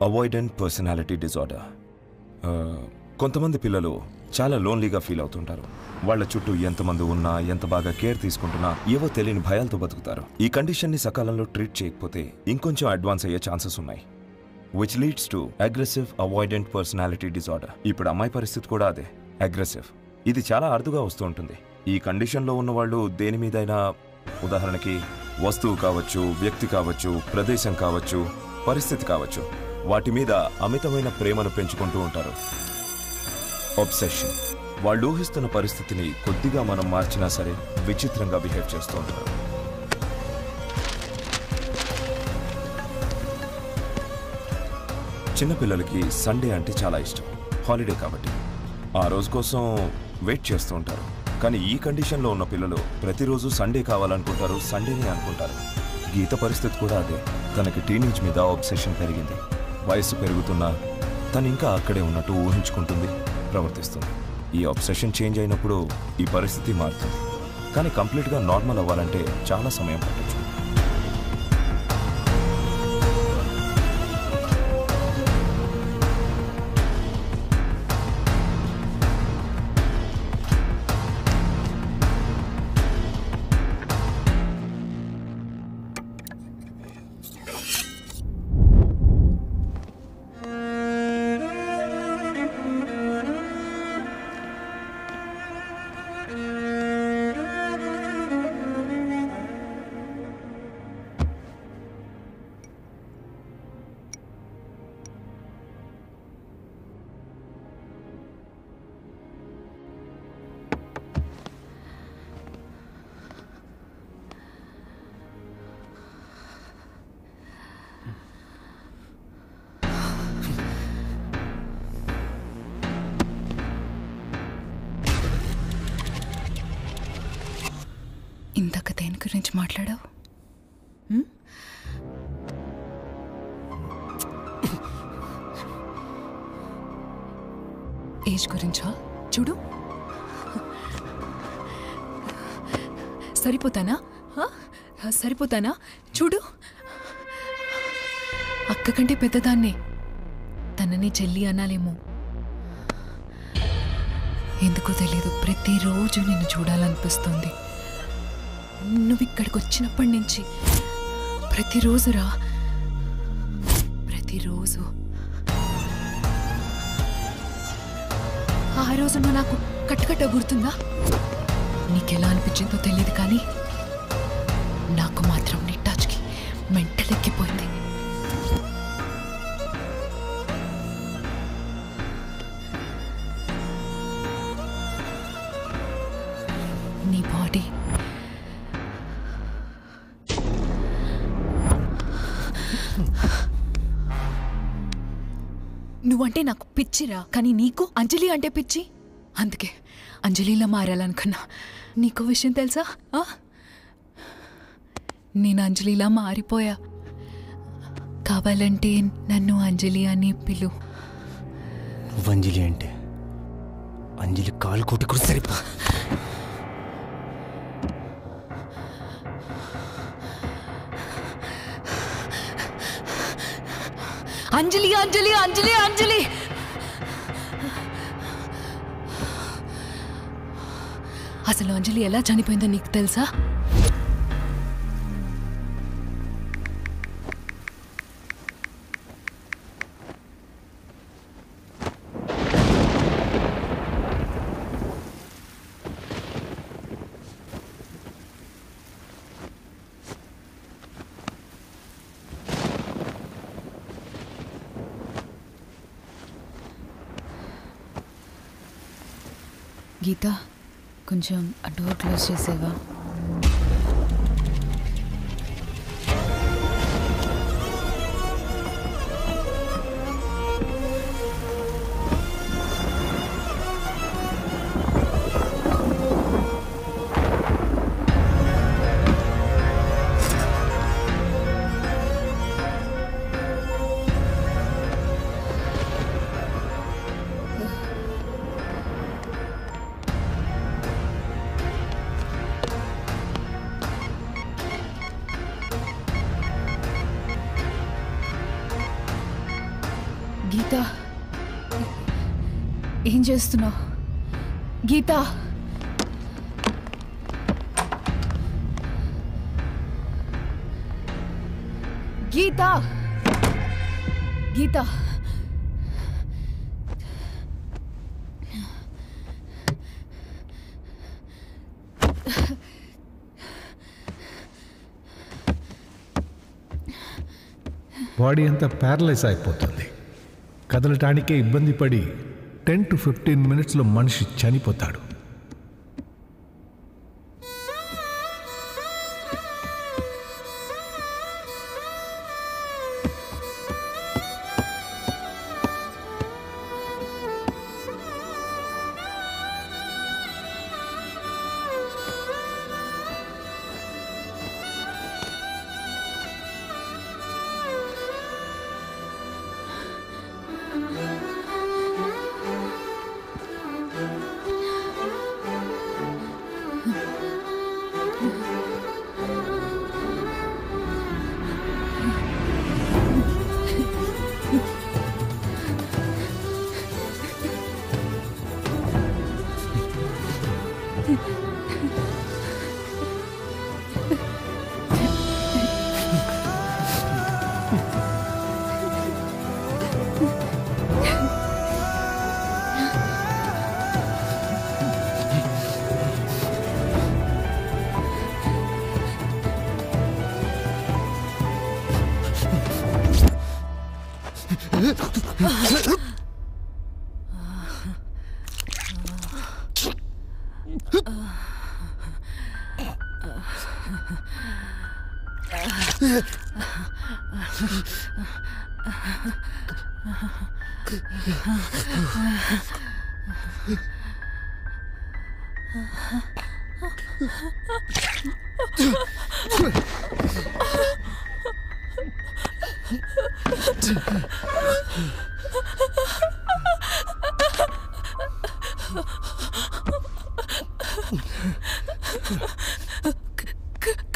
అవాయిడెంట్ personality disorder. కొంతమంది పిల్లలు చాలా లోన్లీగా ఫీల్ అవుతుంటారు. వాళ్ళ చుట్టూ ఎంతమంది ఉన్నా, ఎంత బాగా కేర్ తీసుకుంటున్నా ఏవో తెలియని భయాలతో బతుకుతారు. ఈ కండిషన్ని సకాలంలో ట్రీట్ చేయకపోతే ఇంకొంచెం అడ్వాన్స్ అయ్యే ఛాన్సెస్ ఉన్నాయి, which leads to aggressive అవాయిడెంట్ personality disorder. ఇప్పుడు అమ్మాయి పరిస్థితి కూడా అదే, అగ్రెసివ్. ఇది చాలా అరుదుగా వస్తూ ఉంటుంది. ఈ కండిషన్లో ఉన్న వాళ్ళు దేని మీదైనా, ఉదాహరణకి వస్తువు కావచ్చు, వ్యక్తి కావచ్చు, ప్రదేశం కావచ్చు, పరిస్థితి కావచ్చు, వాటి మీద అమితమైన ప్రేమను పెంచుకుంటూ ఉంటారు. అబ్సెషన్. వాళ్ళు ఊహిస్తున్న పరిస్థితిని కొద్దిగా మనం మార్చినా సరే విచిత్రంగా బిహేవ్ చేస్తూ ఉంటారు. చిన్నపిల్లలకి సండే అంటే చాలా ఇష్టం, హాలిడే కాబట్టి. ఆ రోజు కోసం వెయిట్ చేస్తూ ఉంటారు. కానీ ఈ కండిషన్లో ఉన్న పిల్లలు ప్రతిరోజు సండే కావాలనుకుంటారు, సండేనే అనుకుంటారు. గీత పరిస్థితి కూడా అదే. తనకి టీనేజ్ మీద అబ్సెషన్ పెరిగింది. వయసు పెరుగుతున్నా తను ఇంకా అక్కడే ఉన్నట్టు ఊహించుకుంటుంది, ప్రవర్తిస్తుంది. ఈ అబ్సెషన్ చేంజ్ అయినప్పుడు ఈ పరిస్థితి మారుతుంది. కానీ కంప్లీట్గా నార్మల్ అవ్వాలంటే చాలా సమయం పట్టొచ్చు. ఇందాక దేని గురించి మాట్లాడావు? ఏజ్ గురించా? చూడు, సరిపోతానా? సరిపోతానా? చూడు, అక్క కంటే పెద్దదాన్నే. తనని చెల్లి అనాలేమో. ఎందుకో తెలీదు, ప్రతిరోజు నిన్ను చూడాలనిపిస్తుంది. నువ్వు ఇక్కడికి వచ్చినప్పటి నుంచి ప్రతిరోజురా, ప్రతిరోజు. ఆ రోజు నువ్వు నాకు కట్టుకట్ట గుర్తుందా? నీకెలా అనిపించిందో తెలియదు, కానీ నాకు మాత్రం నీ టచ్కి మెంటల్ ఎక్కిపోయింది. నీ బాడీ నువ్వంటే నాకు పిచ్చిరా, కానీ నీకు అంజలి అంటే పిచ్చి. అందుకే అంజలిలా మారాలనుకున్నా. నీకు విషయం తెలుసా? నేను అంజలిలా మారిపోయా. కావాలంటే నన్ను అంజలి అని పిలు. నువ్వు అంజలి అంటే అంజలి కాలు కొట్టి కూడా సరిపో. అంజలి, అంజలి, అంజలి, అంజలి. అసలు అంజలి ఎలా చనిపోయిందో నీకు తెలుసా? గీత, కొంచెం ఆ డోర్ క్లోజ్ చేసేవా? గీత, ఏం చేస్తున్నావు? గీత, గీత, గీత, బాడీ అంతా ప్యారలైజ్ అయిపోతుంది. కదలటానికే ఇబ్బంది పడి 10 to 15 మినిట్స్లో మనిషి చనిపోతాడు.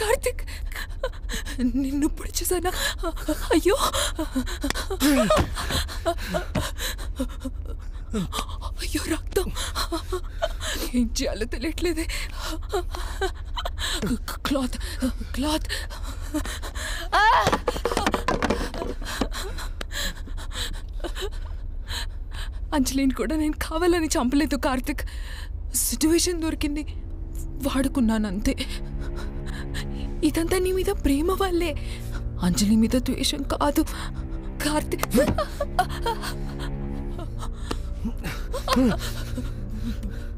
కార్తిక్, నిన్ను ఇప్పుడు చూసానా? అయ్యో, అయ్యో రక్తం, ఏం చేయాలో తెలియట్లేదే. Cloth cloth. అంజలిని కూడా నేను కావాలని చంపలేదు కార్తిక్. సిచ్యువేషన్ దొరికింది, వాడుకున్నాను అంతే. ఇదంతా నీ మీద ప్రేమ వల్లే, అంజలి మీద ద్వేషం కాదు కార్తిక్.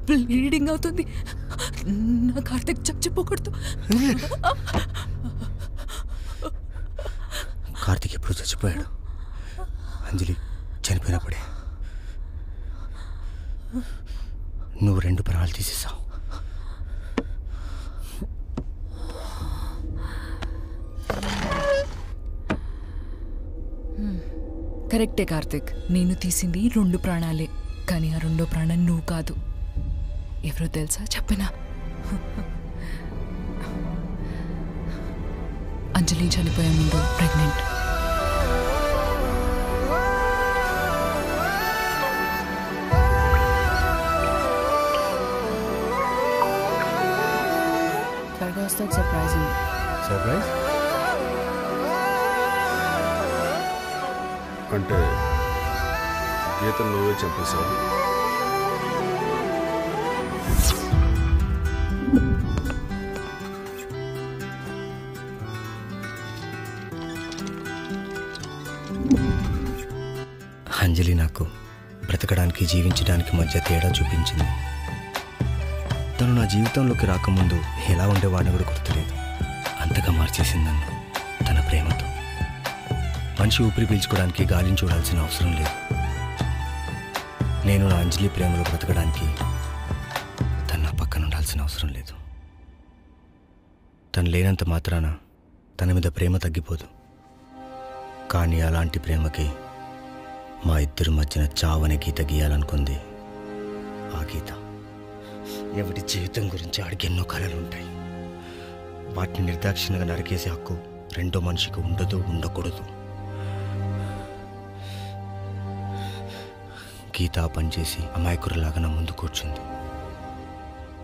బ్లీడింగ్ అవుతుంది నా కార్తిక్, చచ్చిపోకూడదు. కార్తిక్ ఎప్పుడు చచ్చిపోయాడు? అంజలి చనిపోయినప్పుడే. నువ్వు 2 ప్రాణాలు తీసేసావు. కరెక్టే కార్తిక్, నేను తీసింది 2 ప్రాణాలే, కానీ ఆ 2వ ప్రాణం నువ్వు కాదు. ఎవరో తెలుసా? చెప్పనా? అంజలి చనిపోయే ముందు ప్రెగ్నెంట్. సర్ప్రైజ్ అంటే గీతను నువ్వే చంపేశావు. అంజలి నాకు బ్రతకడానికి, జీవించడానికి మధ్య తేడా చూపించింది. తను నా జీవితంలోకి రాకముందు ఎలా ఉండేవాడిని కూడా గుర్తులేదు. అంతగా మార్చేసింది నన్ను తన ప్రేమతో. మనిషి ఊపిరి పీల్చుకోవడానికి గాలిని చూడాల్సిన అవసరం లేదు. నేను నా అంజలి ప్రేమలో బ్రతకడానికి తను నా పక్కన ఉండాల్సిన అవసరం లేదు. తను లేనంత మాత్రాన తన మీద ప్రేమ తగ్గిపోదు. కానీ అలాంటి ప్రేమకి మా ఇద్దరి మధ్యన చావనే గీత గీయాలనుకుంది. ఆ గీత ఎవరి జీవితం గురించి ఆడికి ఎన్నో కళలు ఉంటాయి. వాటిని నిర్దాక్షిణ్యంగా నరికేసే హక్కు రెండో మనిషికి ఉండదు, ఉండకూడదు. గీత పనిచేసి అమాయకురలాగా నా ముందు కూర్చుంది.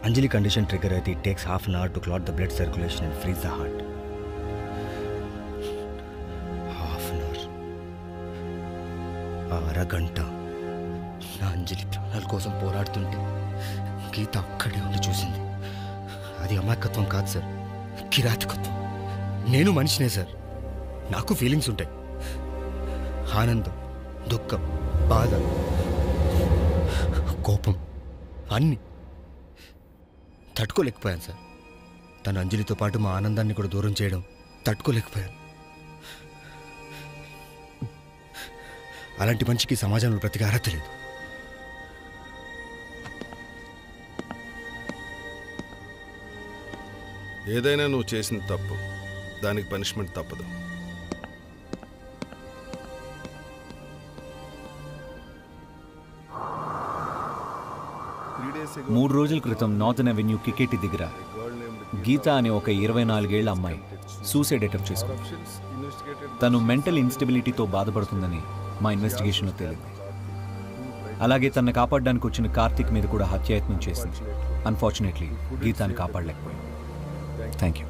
అంజలి కండిషన్ ట్రిగర్ అయితే it takes half an hour to clot the blood circulation and freeze the heart. Half an hour, ఆ అరగంట నా అంజలి ప్రాణాల కోసం పోరాడుతుంటే గీత అక్కడే ఉండి చూసింది. అది అమాయకత్వం కాదు సార్, కిరాతకత్వం. నేను మనిషినే సార్, నాకు ఫీలింగ్స్ ఉంటాయి. ఆనందం, దుఃఖం, బాధ, కోపం అన్నీ తట్టుకోలేకపోయాను సార్. తన అంజలితో పాటు మా ఆనందాన్ని కూడా దూరం చేయడం తట్టుకోలేకపోయాను. అలాంటి మనిషికి సమాజంలో బ్రతికే అర్హత లేదు. ఏదైనా నువ్వు చేసిన తప్పు, దానికి పనిష్మెంట్ తప్పదు. 3 రోజుల క్రితం నార్తర్న్ అవెన్యూ కికేటి దగ్గర గీత అనే ఒక 24 ఏళ్ల అమ్మాయి సూసైడ్ అటెంప్ట్ చేసుకుంది. తను మెంటల్ ఇన్స్టెబిలిటీతో బాధపడుతుందని మా ఇన్వెస్టిగేషన్లో తేలింది. అలాగే తనను కాపాడడానికి వచ్చిన కార్తిక్ మీద కూడా హత్యాయత్నం చేసింది. అన్ఫార్చునేట్లీ గీతాన్ని కాపాడలేకపోయింది. Thank you.